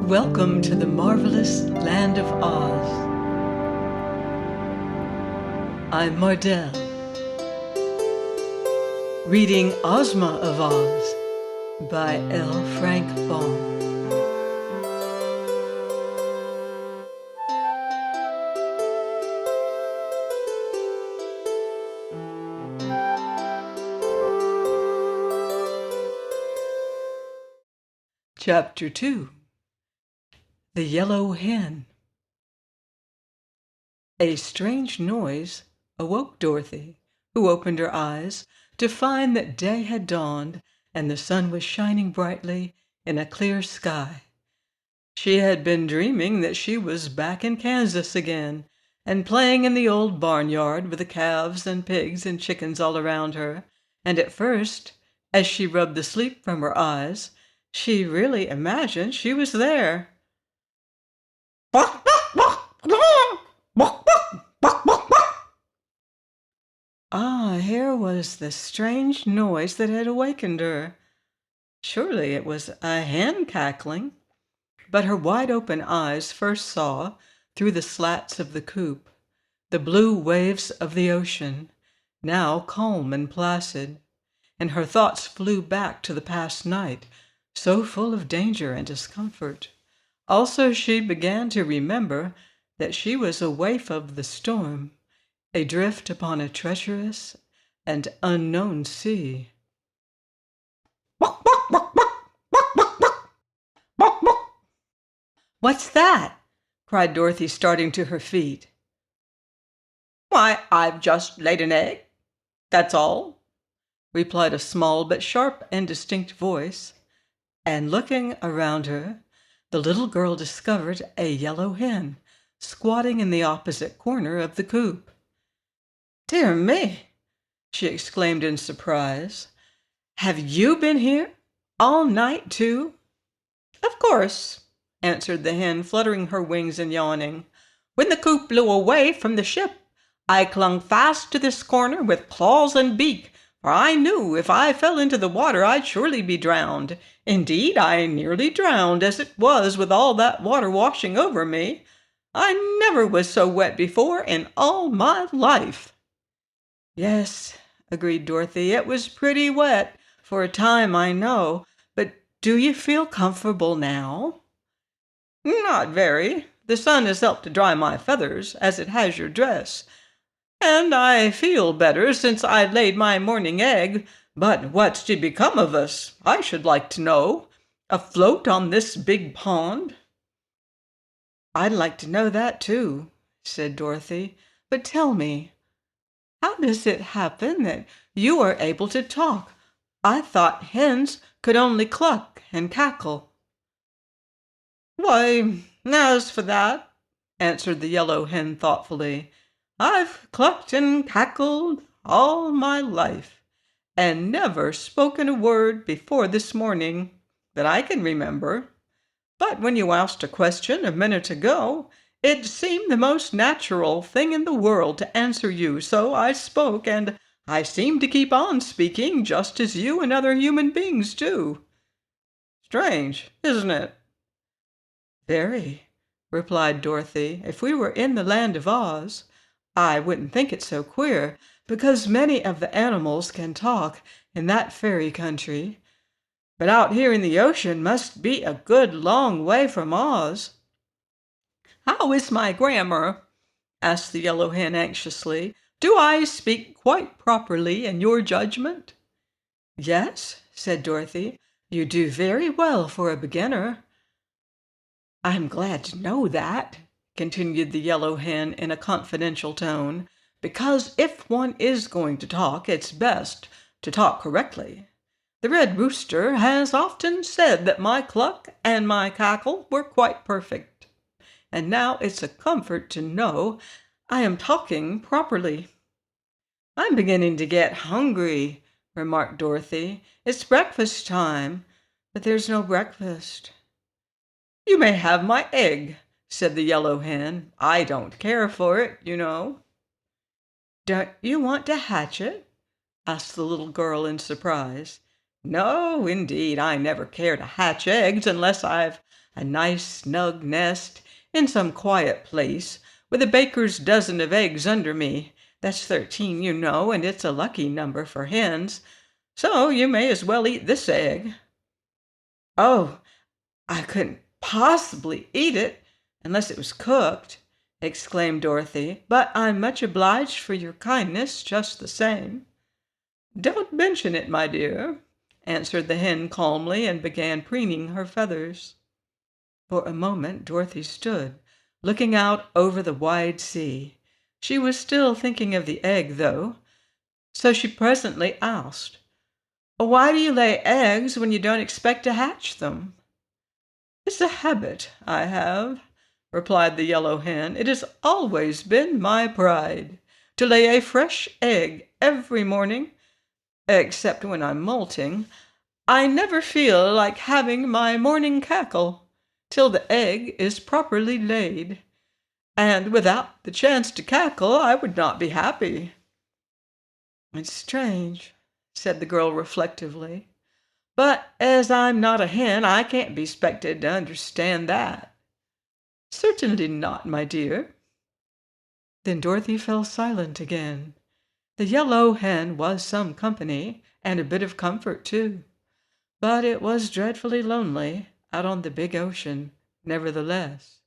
Welcome to the marvelous land of Oz. I'm Mardell, reading Ozma of Oz by L. Frank Baum. Chapter 2. The Yellow Hen. A strange noise awoke Dorothy, who opened her eyes to find that day had dawned and the sun was shining brightly in a clear sky. She had been dreaming that she was back in Kansas again and playing in the old barnyard with the calves and pigs and chickens all around her, and at first, as she rubbed the sleep from her eyes, she really imagined she was there. Ah, here was the strange noise that had awakened her. Surely it was a hen cackling. But her wide-open eyes first saw, through the slats of the coop, the blue waves of the ocean, now calm and placid, and her thoughts flew back to the past night, so full of danger and discomfort. Also she began to remember that she was a waif of the storm, adrift upon a treacherous and unknown sea. "What's that?" cried Dorothy, starting to her feet. "Why, I've just laid an egg, that's all," replied a small but sharp and distinct voice, and looking around her, the little girl discovered a yellow hen squatting in the opposite corner of the coop. "Dear me!" she exclaimed in surprise. "Have you been here all night, too?" "Of course," answered the hen, fluttering her wings and yawning. "When the coop blew away from the ship, I clung fast to this corner with claws and beak, for I knew if I fell into the water I'd surely be drowned. Indeed, I nearly drowned as it was with all that water washing over me. I never was so wet before in all my life." "Yes," agreed Dorothy, "it was pretty wet for a time, I know. But do you feel comfortable now?" "Not very. The sun has helped to dry my feathers, as it has your dress. And I feel better since I laid my morning egg. But what's to become of us, I should like to know, afloat on this big pond?" "I'd like to know that, too," said Dorothy. "But tell me, how does it happen that you are able to talk? I thought hens could only cluck and cackle." "Why, as for that," answered the yellow hen thoughtfully, "I've clucked and cackled all my life, and never spoken a word before this morning that I can remember. But when you asked a question a minute ago, it seemed the most natural thing in the world to answer you, so I spoke, and I seem to keep on speaking just as you and other human beings do. Strange, isn't it?" "Very," replied Dorothy. "If we were in the land of Oz, I wouldn't think it so queer, because many of the animals can talk in that fairy country. But out here in the ocean must be a good long way from Oz." "How is my grammar?" asked the yellow hen anxiously. "Do I speak quite properly in your judgment?" "Yes," said Dorothy. "You do very well for a beginner." "I'm glad to know that," continued the yellow hen in a confidential tone, "because if one is going to talk, it's best to talk correctly. The red rooster has often said that my cluck and my cackle were quite perfect, and now it's a comfort to know I am talking properly." "I'm beginning to get hungry," remarked Dorothy. "It's breakfast time, but there's no breakfast." "You may have my egg," said the yellow hen. "I don't care for it, you know." "Don't you want to hatch it?" asked the little girl in surprise. No, indeed, I never care to hatch eggs unless I've a nice snug nest in some quiet place with a baker's dozen of eggs under me. That's 13, you know, and it's a lucky number for hens. So you may as well eat this egg." "Oh, I couldn't possibly eat it unless it was cooked," exclaimed Dorothy, "but I'm much obliged for your kindness just the same." "Don't mention it, my dear," answered the hen calmly, and began preening her feathers. For a moment Dorothy stood, looking out over the wide sea. She was still thinking of the egg, though, so she presently asked, "Why do you lay eggs when you don't expect to hatch them?" "It's a habit I have," replied the yellow hen. "It has always been my pride to lay a fresh egg every morning, except when I'm molting. I never feel like having my morning cackle till the egg is properly laid, and without the chance to cackle I would not be happy." "It's strange," said the girl reflectively, "but as I'm not a hen, I can't be expected to understand that." "Certainly not, my dear." Then Dorothy fell silent again. The yellow hen was some company, and a bit of comfort, too. But it was dreadfully lonely out on the big ocean, nevertheless.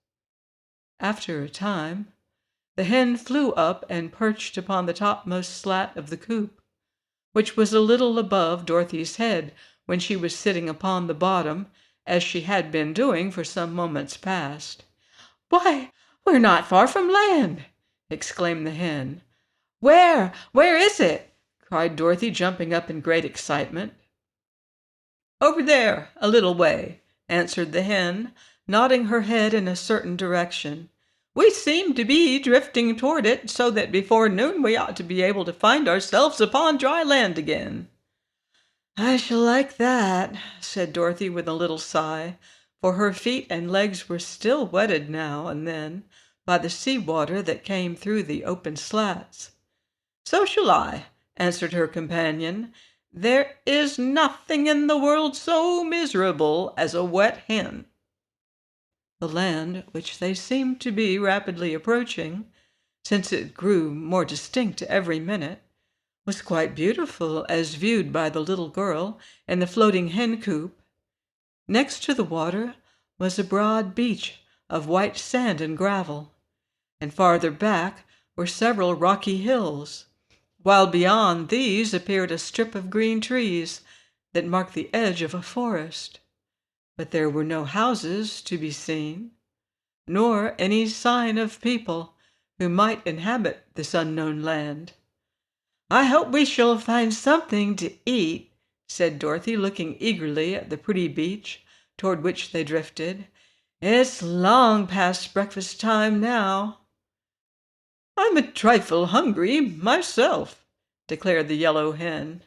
After a time, the hen flew up and perched upon the topmost slat of the coop, which was a little above Dorothy's head when she was sitting upon the bottom, as she had been doing for some moments past. "Why, we're not far from land!" exclaimed the hen. "Where is it?" cried Dorothy, jumping up in great excitement. "Over there, a little way," answered the hen, nodding her head in a certain direction. "We seem to be drifting toward it, so that before noon we ought to be able to find ourselves upon dry land again." "I shall like that," said Dorothy with a little sigh, for her feet and legs were still wetted now and then by the sea water that came through the open slats. "So shall I," answered her companion. "There is nothing in the world so miserable as a wet hen." The land, which they seemed to be rapidly approaching, since it grew more distinct every minute, was quite beautiful as viewed by the little girl in the floating hen coop. Next to the water was a broad beach of white sand and gravel, and farther back were several rocky hills, while beyond these appeared a strip of green trees that marked the edge of a forest. But there were no houses to be seen, nor any sign of people who might inhabit this unknown land. "I hope we shall find something to eat," said Dorothy, looking eagerly at the pretty beach toward which they drifted. "It's long past breakfast time now." "I'm a trifle hungry myself," declared the yellow hen.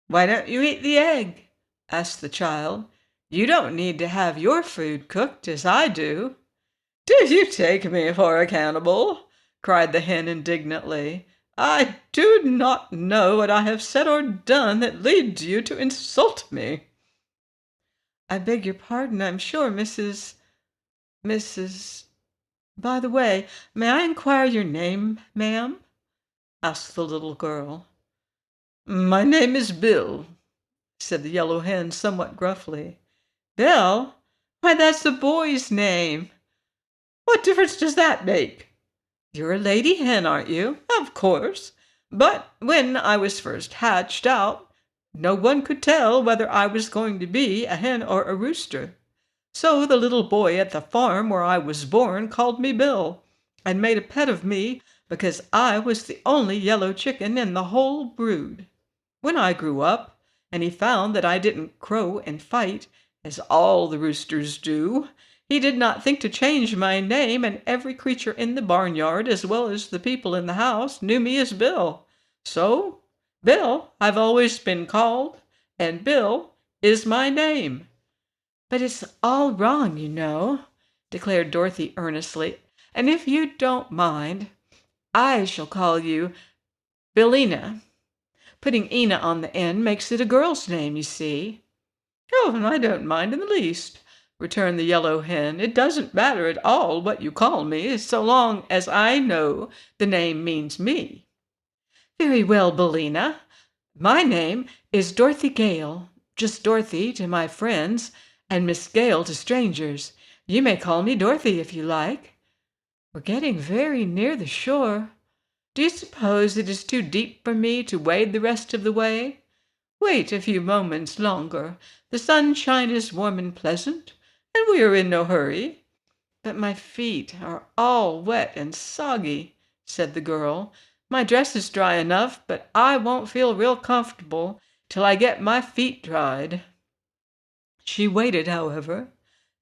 "Why don't you eat the egg?" asked the child. "You don't need to have your food cooked as I do." "Do you take me for a cannibal?" cried the hen indignantly. "I do not know what I have said or done that leads you to insult me." "I beg your pardon, I'm sure, Mrs. By the way, may I inquire your name, ma'am?" asked the little girl. "My name is Bill," said the yellow hen somewhat gruffly. "Bill? Why, that's a boy's name." "What difference does that make?" "You're a lady hen, aren't you?" "Of course. But when I was first hatched out, no one could tell whether I was going to be a hen or a rooster. So the little boy at the farm where I was born called me Bill, and made a pet of me because I was the only yellow chicken in the whole brood. When I grew up, and he found that I didn't crow and fight, as all the roosters do, he did not think to change my name, and every creature in the barnyard, as well as the people in the house, knew me as Bill. So, Bill I've always been called, and Bill is my name." "But it's all wrong, you know," declared Dorothy earnestly, "and if you don't mind, I shall call you Billina." Putting Ina on the end makes it a girl's name, you see." "Oh, I don't mind in the least," returned the Yellow Hen. "It doesn't matter at all what you call me, so long as I know the name means me." "Very well, Billina. My name is Dorothy Gale. Just Dorothy to my friends, and Miss Gale to strangers. You may call me Dorothy if you like. We're getting very near the shore. Do you suppose it is too deep for me to wade the rest of the way? Wait a few moments longer. The sunshine is warm and pleasant, and we are in no hurry." "But my feet are all wet and soggy," said the girl. "My dress is dry enough, but I won't feel real comfortable till I get my feet dried." She waited, however,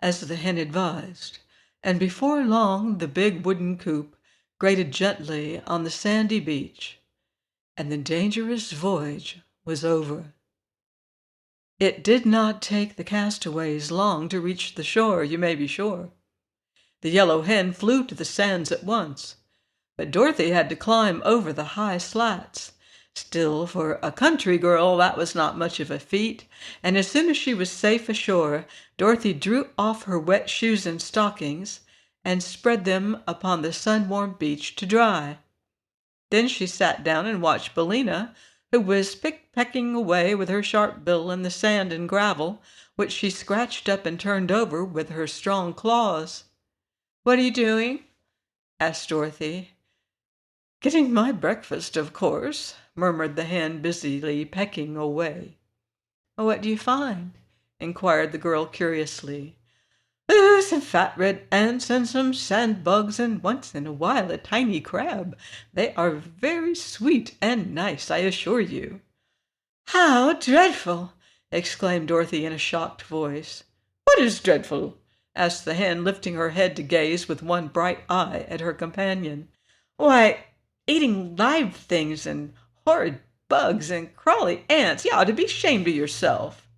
as the hen advised, and before long the big wooden coop grated gently on the sandy beach, and the dangerous voyage was over. It did not take the castaways long to reach the shore, you may be sure. The Yellow Hen flew to the sands at once, but Dorothy had to climb over the high slats. Still, for a country girl, that was not much of a feat, and as soon as she was safe ashore, Dorothy drew off her wet shoes and stockings and spread them upon the sun-warmed beach to dry. Then she sat down and watched Billina, who was pick-pecking away with her sharp bill in the sand and gravel, which she scratched up and turned over with her strong claws. "What are you doing?" asked Dorothy. "Getting my breakfast, of course," murmured the hen, busily pecking away. "What do you find?" inquired the girl curiously. "Oh, some fat red ants and some sand bugs, and once in a while a tiny crab. They are very sweet and nice, I assure you." "How dreadful!" exclaimed Dorothy in a shocked voice. "What is dreadful?" asked the hen, lifting her head to gaze with one bright eye at her companion. "Why, eating live things and horrid bugs and crawly ants. You ought to be ashamed of yourself."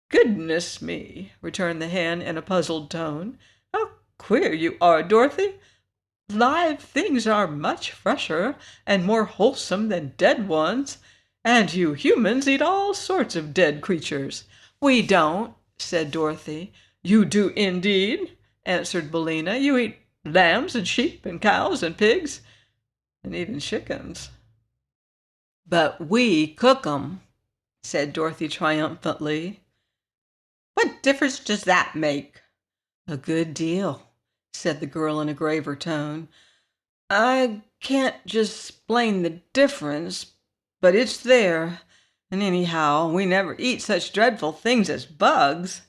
"Goodness me," returned the hen in a puzzled tone. "How queer you are, Dorothy. Live things are much fresher and more wholesome than dead ones, and you humans eat all sorts of dead creatures." "We don't," said Dorothy. "You do indeed," answered Billina. "You eat lambs and sheep and cows and pigs and even chickens." "But we cook 'em," said Dorothy triumphantly. "What difference does that make?" "A good deal," said the girl in a graver tone. "I can't just explain the difference, but it's there. And anyhow, we never eat such dreadful things as bugs."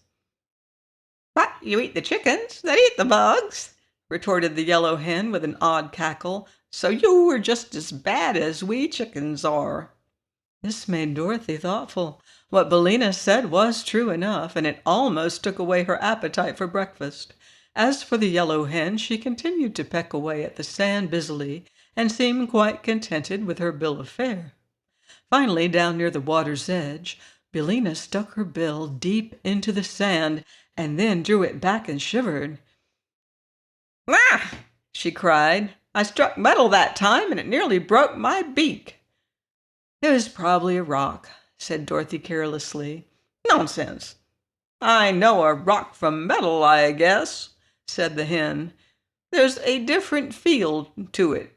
"But you eat the chickens that eat the bugs," retorted the Yellow Hen with an odd cackle. "So you are just as bad as we chickens are." This made Dorothy thoughtful. What Billina said was true enough, and it almost took away her appetite for breakfast. As for the Yellow Hen, she continued to peck away at the sand busily, and seemed quite contented with her bill of fare. Finally, down near the water's edge, Billina stuck her bill deep into the sand, and then drew it back and shivered. "Ah!" she cried. "I struck metal that time, and it nearly broke my beak." "It was probably a rock," said Dorothy carelessly. "Nonsense! I know a rock from metal, I guess," said the hen. "There's a different feel to it."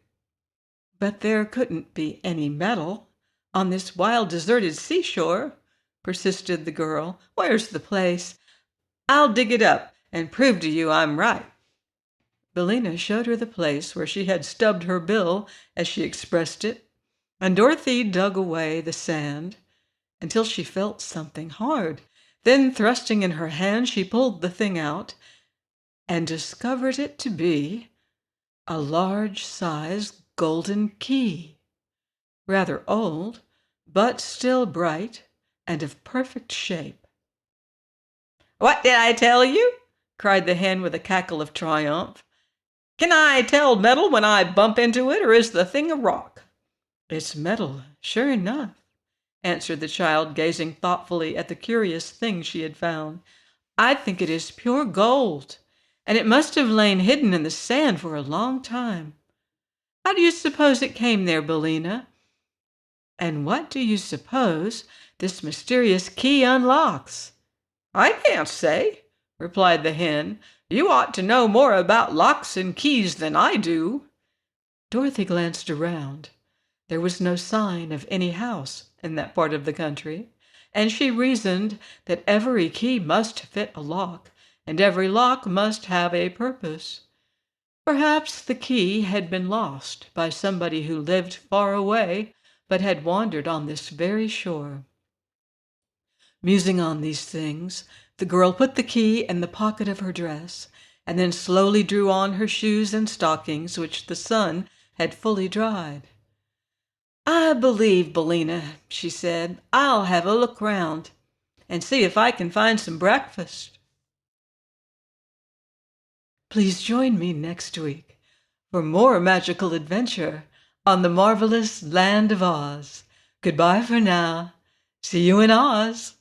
"But there couldn't be any metal on this wild, deserted seashore," persisted the girl. "Where's the place? I'll dig it up and prove to you I'm right." Billina showed her the place where she had stubbed her bill, as she expressed it, and Dorothy dug away the sand until she felt something hard. Then, thrusting in her hand, she pulled the thing out and discovered it to be a large-sized golden key, rather old, but still bright and of perfect shape. "What did I tell you?" cried the hen with a cackle of triumph. "Can I tell metal when I bump into it, or is the thing a rock?" "It's metal, sure enough," answered the child, gazing thoughtfully at the curious thing she had found. "I think it is pure gold, and it must have lain hidden in the sand for a long time. How do you suppose it came there, Billina?" And what do you suppose this mysterious key unlocks?" "I can't say," replied the hen. "You ought to know more about locks and keys than I do." Dorothy glanced around. There was no sign of any house in that part of the country, and she reasoned that every key must fit a lock, and every lock must have a purpose. Perhaps the key had been lost by somebody who lived far away, but had wandered on this very shore. Musing on these things, the girl put the key in the pocket of her dress, and then slowly drew on her shoes and stockings, which the sun had fully dried. "I believe, Bellina," she said, "I'll have a look round and see if I can find some breakfast." Please join me next week for more magical adventure on the marvelous land of Oz. Goodbye for now. See you in Oz.